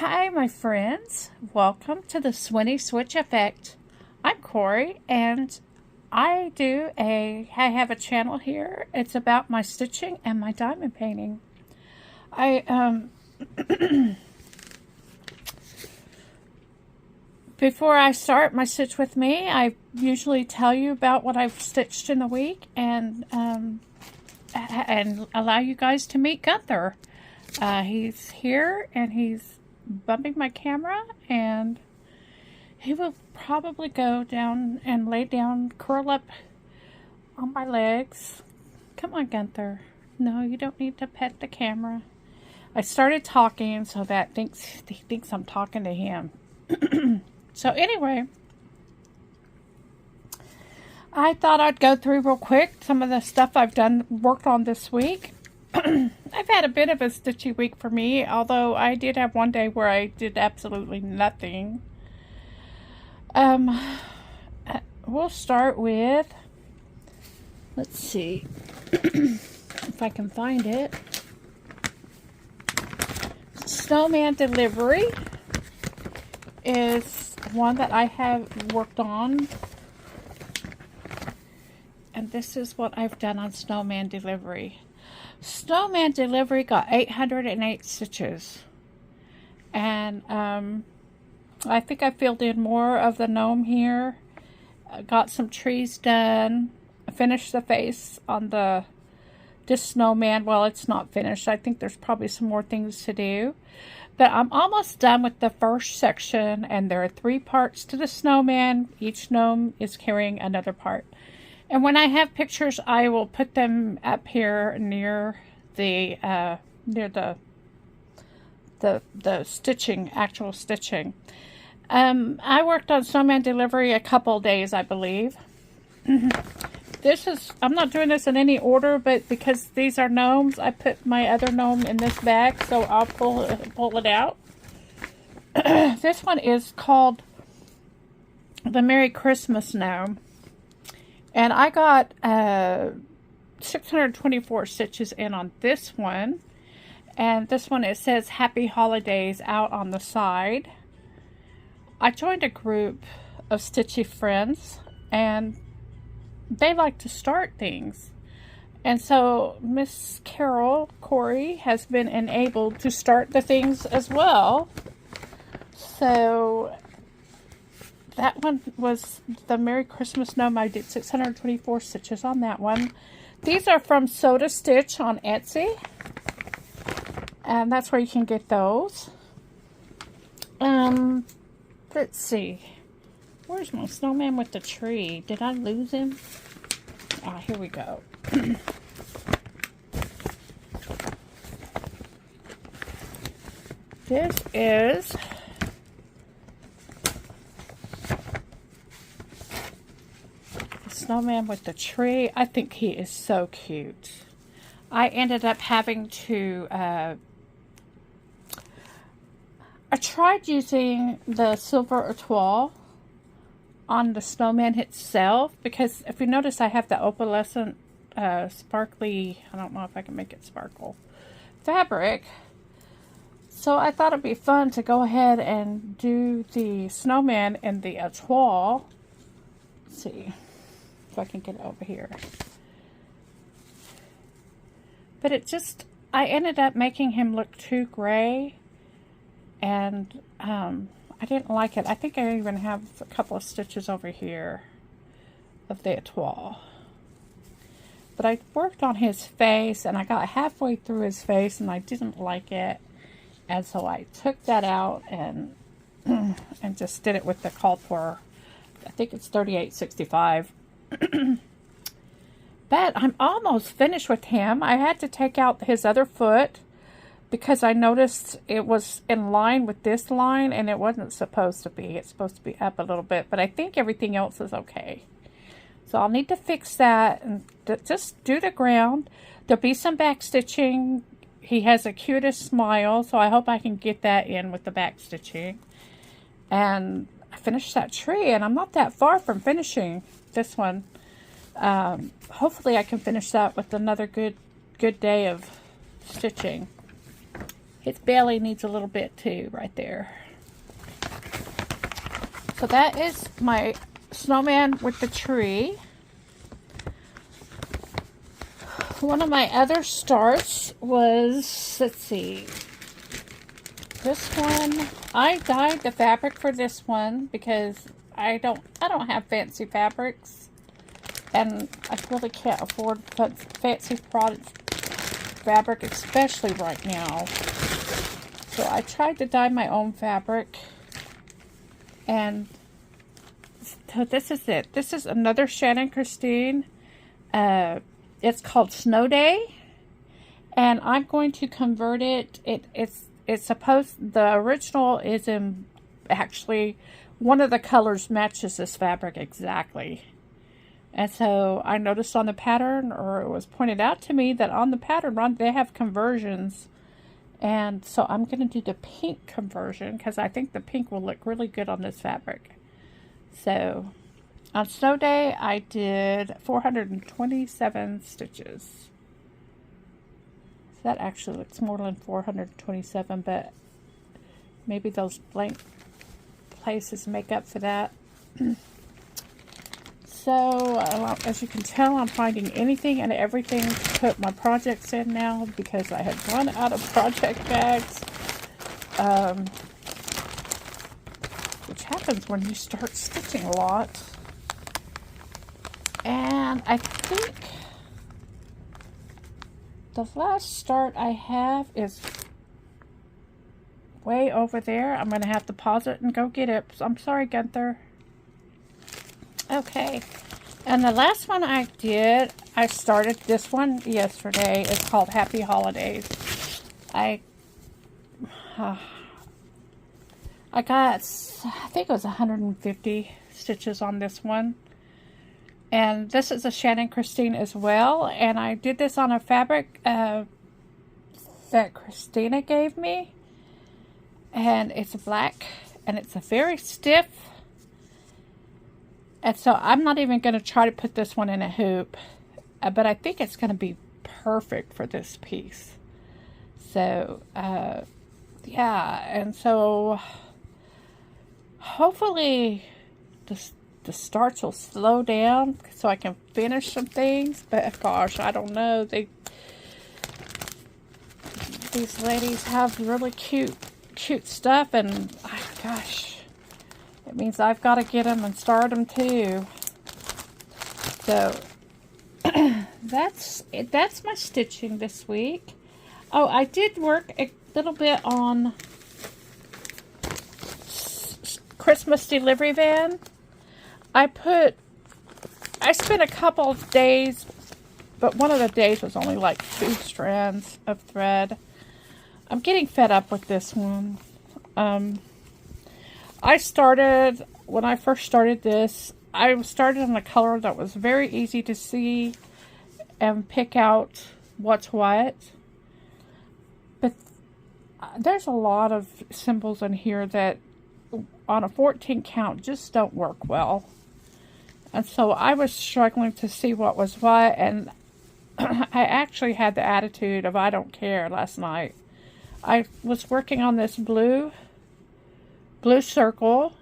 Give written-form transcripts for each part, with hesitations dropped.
Hi, my friends. Welcome to the Swinny Switch Effect. I'm Corey, and I have a channel here. It's about my stitching and my diamond painting. Before I start my Stitch With Me, I usually tell you about what I've stitched in the week and allow you guys to meet Gunther. He's here and he's bumping my camera, and he will probably go down and lay down, curl up on my legs. Come on, Gunther. No, you don't need to pet the camera. I started talking, so he thinks I'm talking to him. So anyway, I thought I'd go through real quick some of the stuff I've worked on this week. I've had a bit of a stitchy week for me, although I did have one day where I did absolutely nothing. We'll start with, let's see if I can find it. Snowman Delivery is one that I have worked on. And this is what I've done on Snowman Delivery. Snowman Delivery got 808 stitches. And I think I filled in more of the gnome here. Got some trees done. Finished the face on this snowman. Well, it's not finished. I think there's probably some more things to do. But I'm almost done with the first section. And there are 3 parts to the snowman. Each gnome is carrying another part. And when I have pictures, I will put them up here near the stitching, actual stitching. I worked on Snowman Delivery a couple days, I believe. I'm not doing this in any order, but because these are gnomes, I put my other gnome in this bag, so I'll pull it out. This one is called the Merry Christmas gnome. And I got 624 stitches in on this one. And this one, it says Happy Holidays out on the side. I joined a group of stitchy friends, and they like to start things. And so Miss Corey, has been enabled to start the things as well. So that one was the Merry Christmas gnome. I did 624 stitches on that one. These are from Soda Stitch on Etsy. And that's where you can get those. Let's see. Where's my snowman with the tree? Did I lose him? Ah, here we go. This is snowman with the tree. I think he is so cute. I ended up having to I tried using the silver étoile on the snowman itself, because if you notice, I have the opalescent sparkly, I don't know if I can make it sparkle, fabric. So I thought it'd be fun to go ahead and do the snowman in the étoile. Let's see if I can get it over here. But I ended up making him look too gray, and I didn't like it. I think I even have a couple of stitches over here of the étoile. But I worked on his face, and I got halfway through his face, and I didn't like it. And so I took that out and just did it with the called for, I think it's 3865. But I'm almost finished with him. I had to take out his other foot because I noticed it was in line with this line, and it wasn't supposed to be. It's supposed to be up a little bit, but I think everything else is okay. So I'll need to fix that and just do the ground. There'll be some back stitching. He has a cutest smile, so I hope I can get that in with the back stitching. And I finished that tree, and I'm not that far from finishing this one. Hopefully I can finish that with another good day of stitching. His belly needs a little bit too, right there. So that is my snowman with the tree. One of my other starts was, let's see, this one. I dyed the fabric for this one because I don't have fancy fabrics, and I really can't afford fancy products, fabric, especially right now. So I tried to dye my own fabric, and so this is it. This is another Shannon Christine. It's called Snow Day, and I'm going to convert it. It's supposed, the original is in, actually, one of the colors matches this fabric exactly. And so I noticed on the pattern, or it was pointed out to me, that on the pattern run they have conversions. And so I'm going to do the pink conversion because I think the pink will look really good on this fabric. So on Snow Day, I did 427 stitches. That actually looks more than 427, but maybe those blank places make up for that. So, as you can tell, I'm finding anything and everything to put my projects in now because I have run out of project bags. Which happens when you start stitching a lot. And I think the last start I have is way over there. I'm going to have to pause it and go get it. So I'm sorry, Gunther. Okay. And the last one I did, I started this one yesterday. It's called Happy Holidays. I got, I think it was 150 stitches on this one. And this is a Shannon Christine as well. And I did this on a fabric that Christina gave me. And it's black. And it's a very stiff. And so I'm not even going to try to put this one in a hoop. But I think it's going to be perfect for this piece. So, yeah. And so hopefully the starts will slow down so I can finish some things. But gosh, I don't know. These ladies have really cute stuff, and gosh, it means I've got to get them and start them too. So that's it. That's my stitching this week. Oh, I did work a little bit on Christmas delivery van. I spent a couple of days, but one of the days was only like 2 strands of thread. I'm getting fed up with this one. When I first started this, I started in a color that was very easy to see and pick out what's what. But there's a lot of symbols in here that on a 14 count just don't work well. And so I was struggling to see what was what, and I actually had the attitude of I don't care last night. I was working on this blue circle.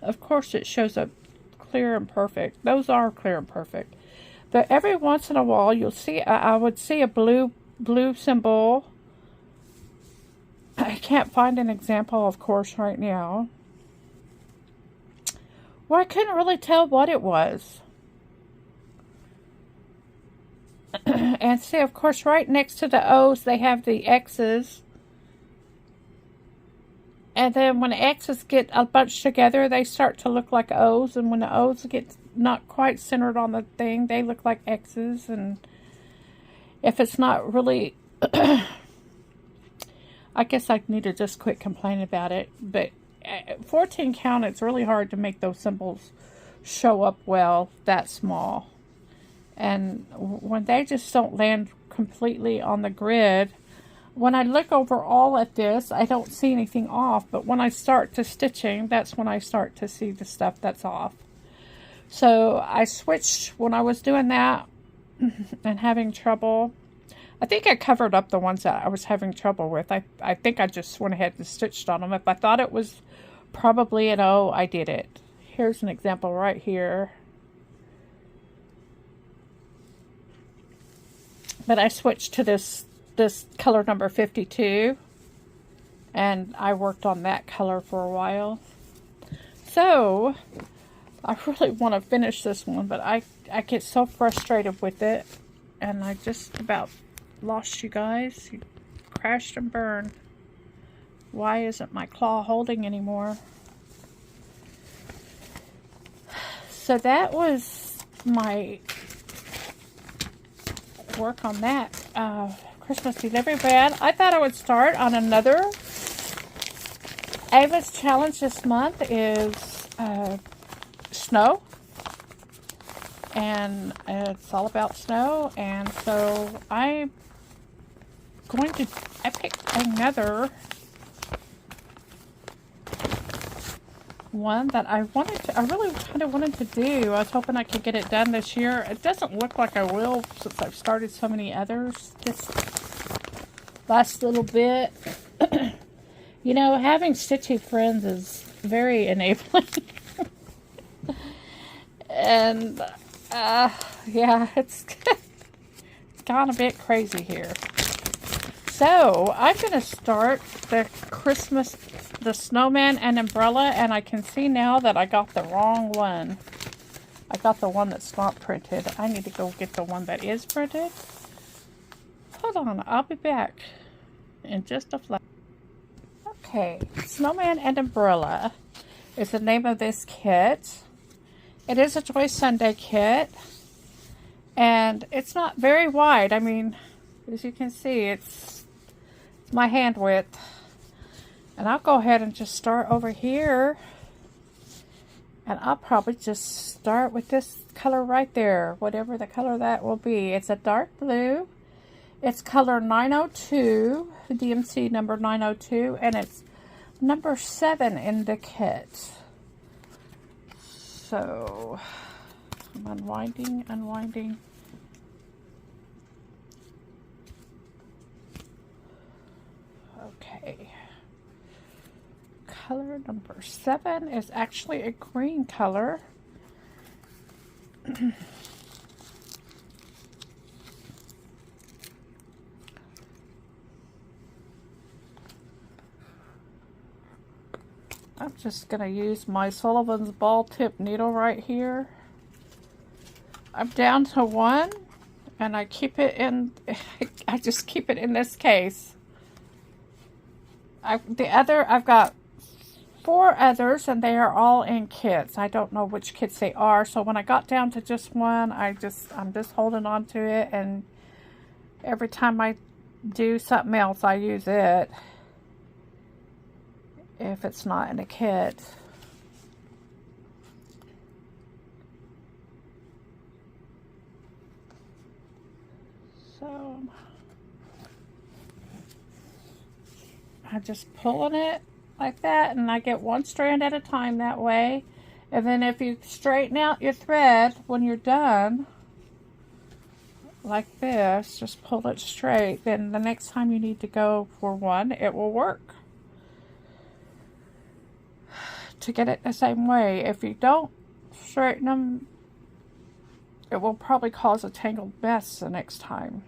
Of course it shows up clear and perfect. Those are clear and perfect. But every once in a while you'll see, I would see a blue symbol. I can't find an example, of course, right now, where I couldn't really tell what it was. And see, of course, right next to the O's, they have the X's. And then when the X's get a bunch together, they start to look like O's. And when the O's get not quite centered on the thing, they look like X's. And if it's not really... I guess I need to just quit complaining about it. But 14 count, it's really hard to make those symbols show up well that small. And when they just don't land completely on the grid, when I look overall at this, I don't see anything off. But when I start to stitching, that's when I start to see the stuff that's off. So I switched when I was doing that and having trouble. I think I covered up the ones that I was having trouble with. I think I just went ahead and stitched on them. If I thought it was probably an O, I did it. Here's an example right here. But I switched to this color number 52. And I worked on that color for a while. So, I really want to finish this one, but I get so frustrated with it. And I just about lost you guys. You crashed and burned. Why isn't my claw holding anymore? So that was my work on that Christmas delivery bag. I thought I would start on another. Ava's challenge this month is snow, and it's all about snow. And so I picked another one that I really kind of wanted to do. I was hoping I could get it done this year. It doesn't look like I will, since I've started so many others this last little bit. You know, having stitchy friends is very enabling. And, yeah, it's gone a bit crazy here. So, I'm going to start the snowman and umbrella, and I can see now that I got the wrong one. I got the one that's not printed. I need to go get the one that is printed. Hold on, I'll be back in just a flash. Okay, Snowman and Umbrella is the name of this kit. It is a Joy Sunday kit, and it's not very wide. I mean, as you can see, it's my hand width. And I'll go ahead and just start over here, and I'll probably just start with this color right there, whatever the color that will be. It's a dark blue. It's color 902, DMC number 902, and it's number 7 in the kit. So, I'm unwinding. Okay. Color number 7 is actually a green color. I'm just going to use my Sullivan's ball tip needle right here. I'm down to 1, and I keep it in, I just keep it in this case. I've got 4 others, and they are all in kits. I don't know which kits they are, so when I got down to just 1, I'm just holding on to it, and every time I do something else, I use it. If it's not in a kit. So I'm just pulling it like that, and I get 1 strand at a time that way. And then if you straighten out your thread when you're done, like this, just pull it straight, then the next time you need to go for 1, it will work. To get it the same way. If you don't straighten them, it will probably cause a tangled mess the next time.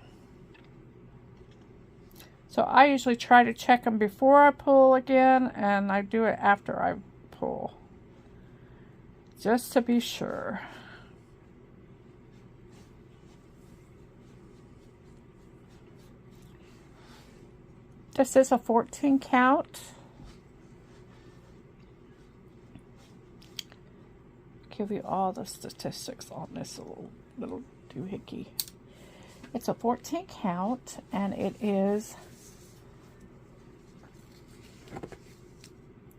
So I usually try to check them before I pull again, and I do it after I pull, just to be sure. This is a 14 count. Give you all the statistics on this little doohickey. It's a 14 count, and it is,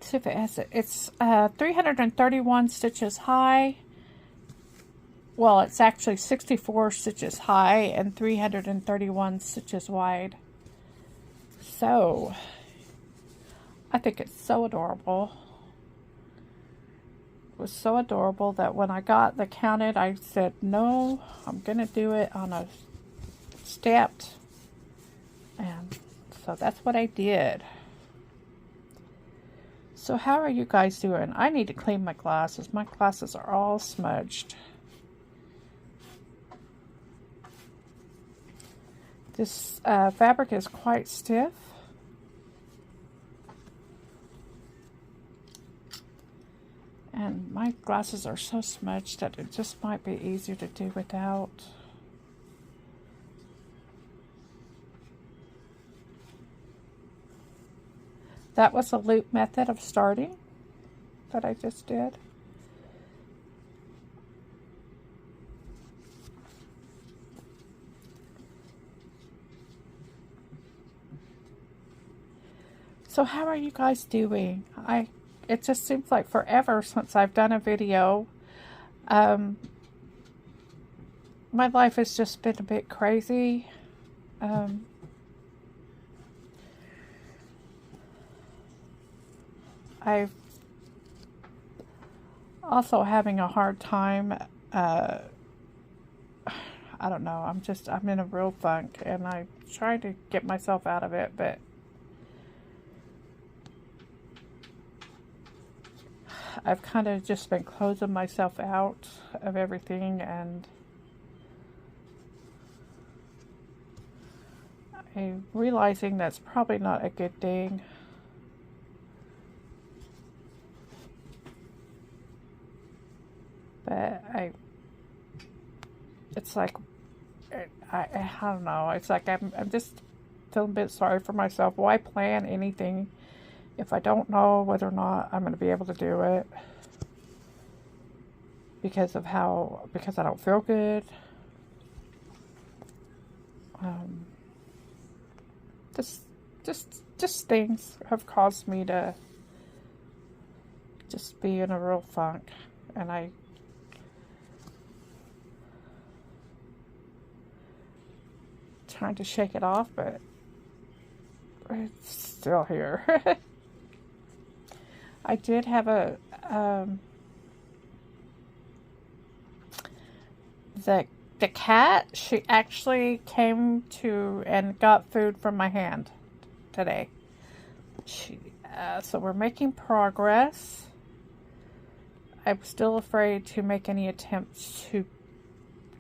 see if it has it. It's 331 stitches high. Well, it's actually 64 stitches high and 331 stitches wide. So, I think it's so adorable. Was so adorable that when I got the counted, I said, no, I'm going to do it on a stamped And so that's what I did. So how are you guys doing? I need to clean my glasses. My glasses are all smudged. This fabric is quite stiff. And my glasses are so smudged that it just might be easier to do without. That was a loop method of starting that I just did. So how are you guys doing? It just seems like forever since I've done a video. My life has just been a bit crazy. I've also having a hard time. I don't know. I'm in a real funk, and I try to get myself out of it, but I've kind of just been closing myself out of everything, and I'm realizing that's probably not a good thing. But it's like, I don't know. It's like I'm just feeling a bit sorry for myself. Why plan anything if I don't know whether or not I'm going to be able to do it? Because I don't feel good. Just things have caused me to just be in a real funk, and I trying to shake it off, but it's still here. I did have a the cat, she actually came to and got food from my hand today. So we're making progress. I'm still afraid to make any attempts to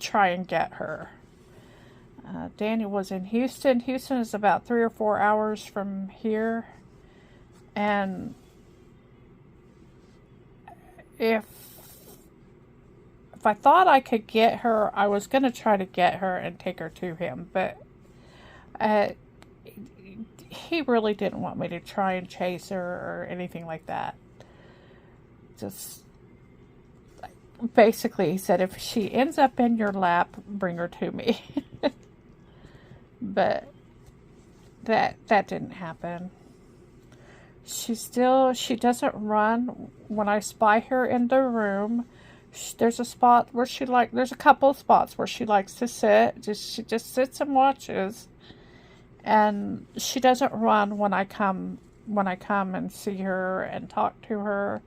try and get her. Daniel was in Houston. Houston is about 3 or 4 hours from here. And if I thought I could get her, I was going to try to get her and take her to him. But he really didn't want me to try and chase her or anything like that. Just basically, he said, if she ends up in your lap, bring her to me. But that didn't happen. She doesn't run. When I spy her in the room, there's a spot where there's a couple of spots where she likes to sit. She just sits and watches. And she doesn't run when I come and see her and talk to her.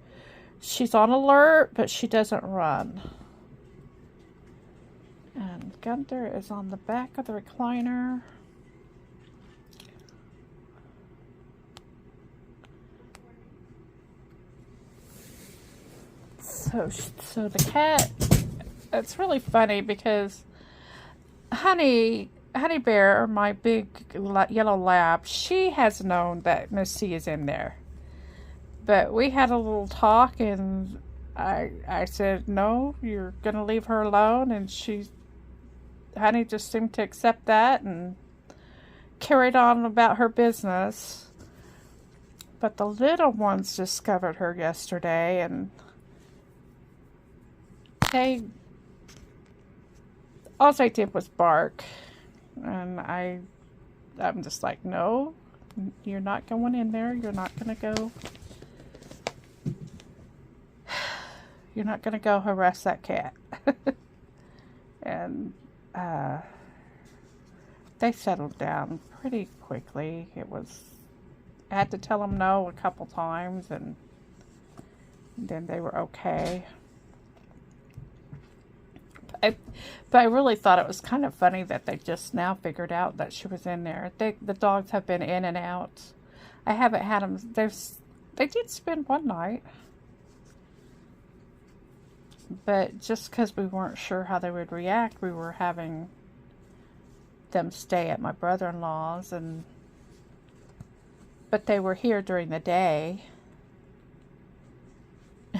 She's on alert, but she doesn't run. And Gunther is on the back of the recliner. So the cat, it's really funny because Honey Bear, my big yellow lab, she has known that Miss C is in there. But we had a little talk, and I said, no, you're going to leave her alone. And Honey just seemed to accept that and carried on about her business. But the little ones discovered her yesterday, and all they did was bark. And I'm just like, no, you're not going in there. You're not going to go. You're not going to go harass that cat. And they settled down pretty quickly. I had to tell them no a couple times, and then they were okay. But I really thought it was kind of funny that they just now figured out that she was in there. The dogs have been in and out. I haven't had them. They did spend one night. But just because we weren't sure how they would react, we were having them stay at my brother-in-law's, but they were here during the day.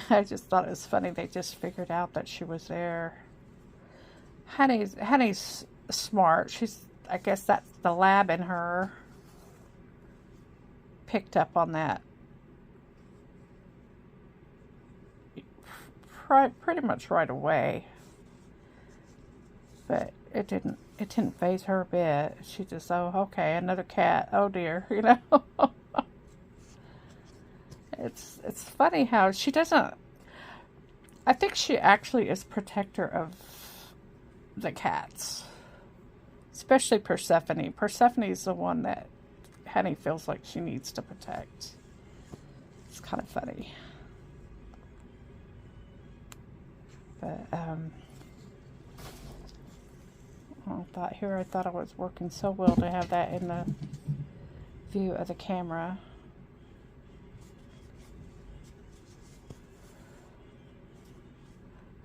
I just thought it was funny. They just figured out that she was there. Honey's smart. I guess that's the lab in her. Picked up on that pretty much right away. But it didn't faze her a bit. She just, oh, okay, another cat. Oh dear, you know. It's funny how she doesn't. I think she actually is protector of the cats, especially Persephone. Persephone's the one that Honey feels like she needs to protect. It's kind of funny. But I thought I was working so well to have that in the view of the camera.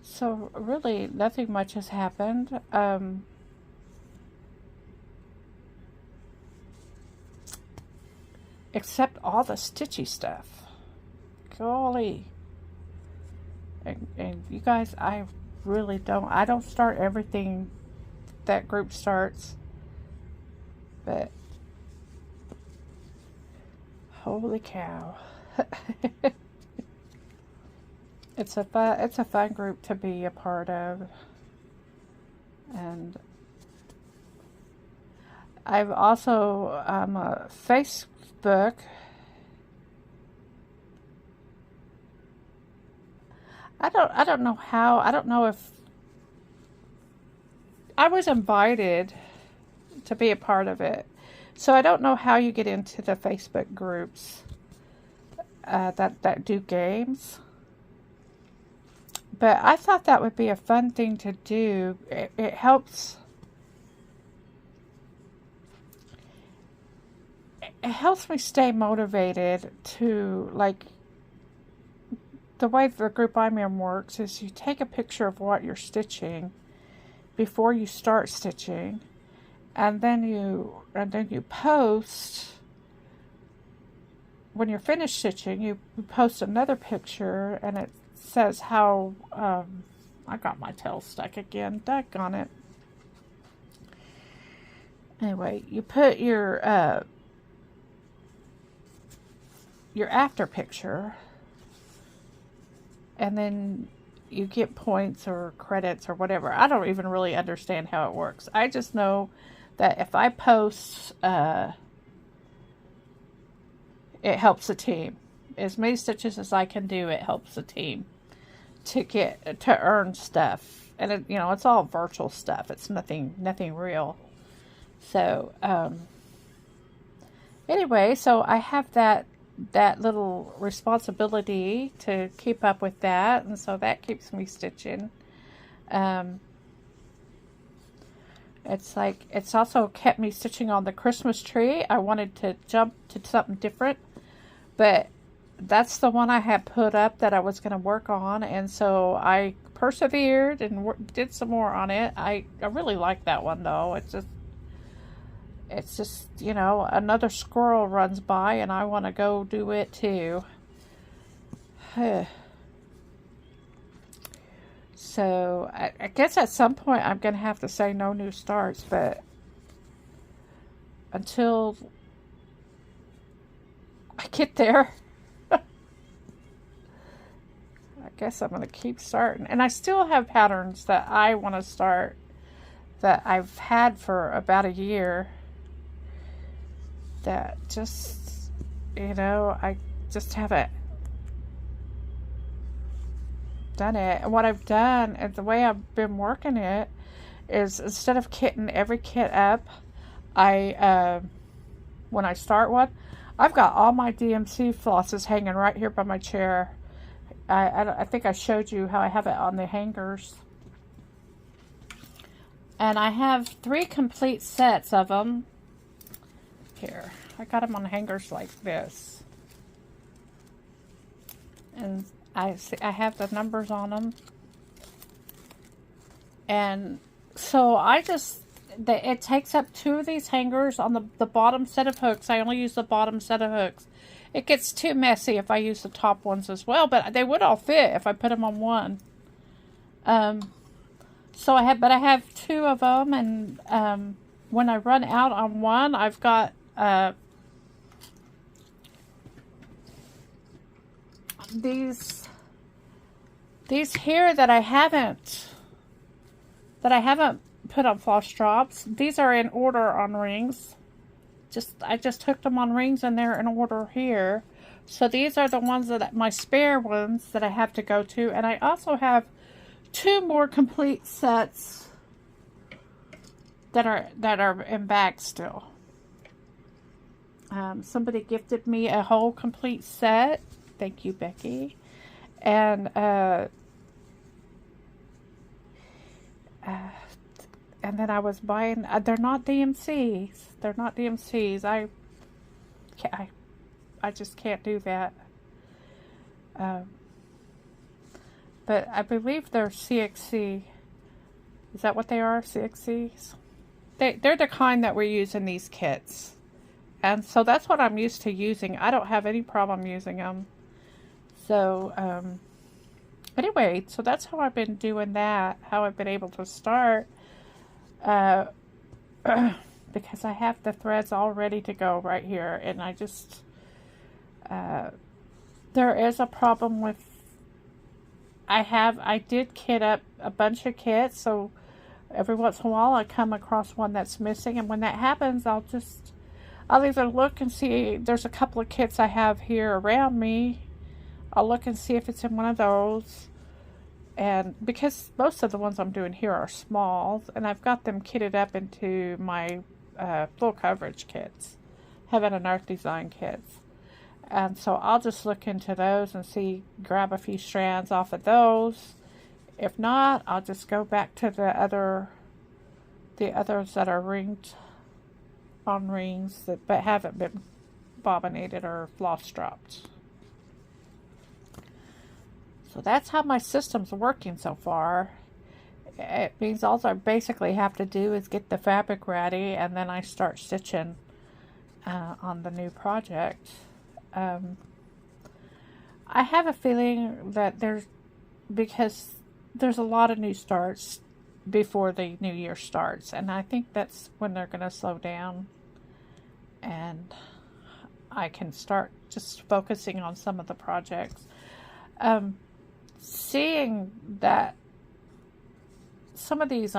So really, nothing much has happened. Except all the stitchy stuff. Golly. And you guys, I don't start everything that group starts. But holy cow. It's a fun group to be a part of. And I've also a Facebook. I don't know how. I don't know if I was invited to be a part of it. So I don't know how you get into the Facebook groups that do games. But I thought that would be a fun thing to do. It helps. It helps me stay motivated to, like, the way the group I'm in works is you take a picture of what you're stitching before you start stitching, and then you post. When you're finished stitching, you post another picture, and it says how, I got my tail stuck again, daggone it. Anyway, you put your after picture, and then you get points or credits or whatever. I don't even really understand how it works. I just know that if I post, it helps the team. As many stitches as I can do, it helps the team to earn stuff. And it, it's all virtual stuff. It's nothing real. So anyway, so I have that little responsibility to keep up with that, and so that keeps me stitching. It's also kept me stitching on the Christmas tree. I wanted to jump to something different, but that's the one I had put up that I was going to work on, and so I persevered and did some more on it. I really like that one, though. It's just, another squirrel runs by and I want to go do it too. So I guess at some point I'm going to have to say no new starts, but until I get there, I guess I'm going to keep starting. And I still have patterns that I want to start that I've had for about a year. That just, I just haven't done it. And what I've done, and the way I've been working it, is instead of kitting every kit up, when I start one, I've got all my DMC flosses hanging right here by my chair. I think I showed you how I have it on the hangers. And I have 3 complete sets of them. Here, I got them on hangers like this. And I have the numbers on them. And so it takes up 2 of these hangers on the bottom set of hooks. I only use the bottom set of hooks. It gets too messy if I use the top ones as well, but they would all fit if I put them on one. So I have 2 of them, and when I run out on one, I've got these here that I haven't put on floss drops. These are in order on rings. I just hooked them on rings, and they're in order here. So these are the ones my spare ones that I have to go to, and I also have 2 more complete sets that are in bags still. Somebody gifted me a whole complete set. Thank you, Becky. And then I was buying. They're not DMCs. They're not DMCs. I just can't do that. But I believe they're CXC. Is that what they are? CXCs? They're the kind that we're using these kits. And so that's what I'm used to using. I don't have any problem using them. So, anyway, so that's how I've been doing that. How I've been able to start. Because I have the threads all ready to go right here. And I just... there is a problem with... I did kit up a bunch of kits, so every once in a while I come across one that's missing, and when that happens, I'll either look and see. There's a couple of kits I have here around me. I'll look and see if it's in one of those, and because most of the ones I'm doing here are smalls, and I've got them kitted up into my full coverage kits, Heaven and Earth design kits. And so I'll just look into those and grab a few strands off of those. If not, I'll just go back to the others that are ringed on rings but haven't been bobbinated or floss dropped. So that's how my system's working so far. It means all I basically have to do is get the fabric ready, and then I start stitching on the new project. I have a feeling that because there's a lot of new starts before the new year starts, and I think that's when they're going to slow down, and I can start just focusing on some of the projects. Seeing that some of these,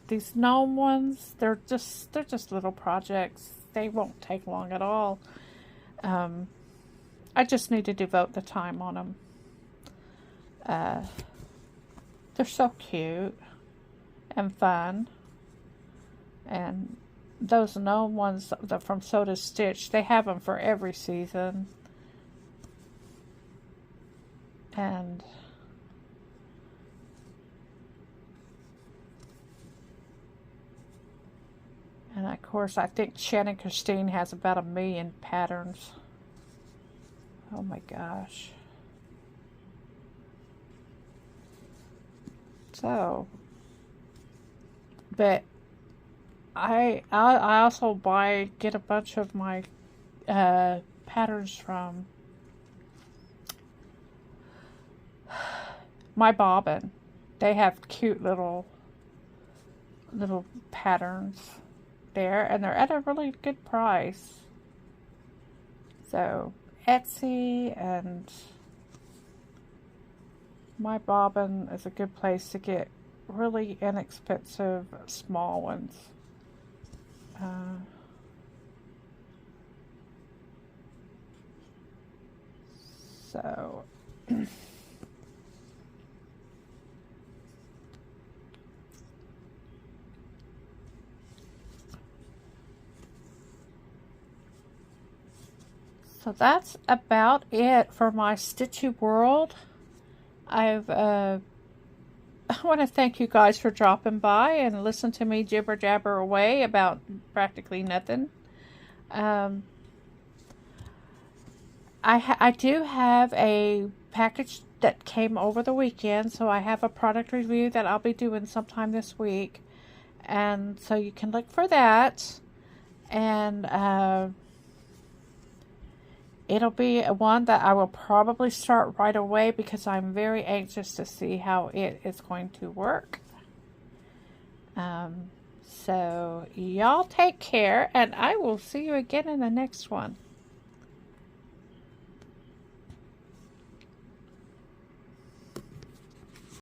these gnome ones, they're just little projects. They won't take long at all. I just need to devote the time on them. They're so cute and fun. And those gnome ones from Soda Stitch, they have them for every season. And of course, I think Shannon Christine has about 1 million patterns. Oh my gosh. So, but I also get a bunch of my patterns from my bobbin. They have cute little patterns there, and they're at a really good price. So Etsy and my bobbin is a good place to get really inexpensive small ones. So so that's about it for my Stitchy world. I've I want to thank you guys for dropping by and listen to me jibber jabber away about practically nothing. Um, I do have a package that came over the weekend, so I have a product review that I'll be doing sometime this week, and so you can look for that. And it'll be one that I will probably start right away because I'm very anxious to see how it is going to work. So y'all take care, and I will see you again in the next one.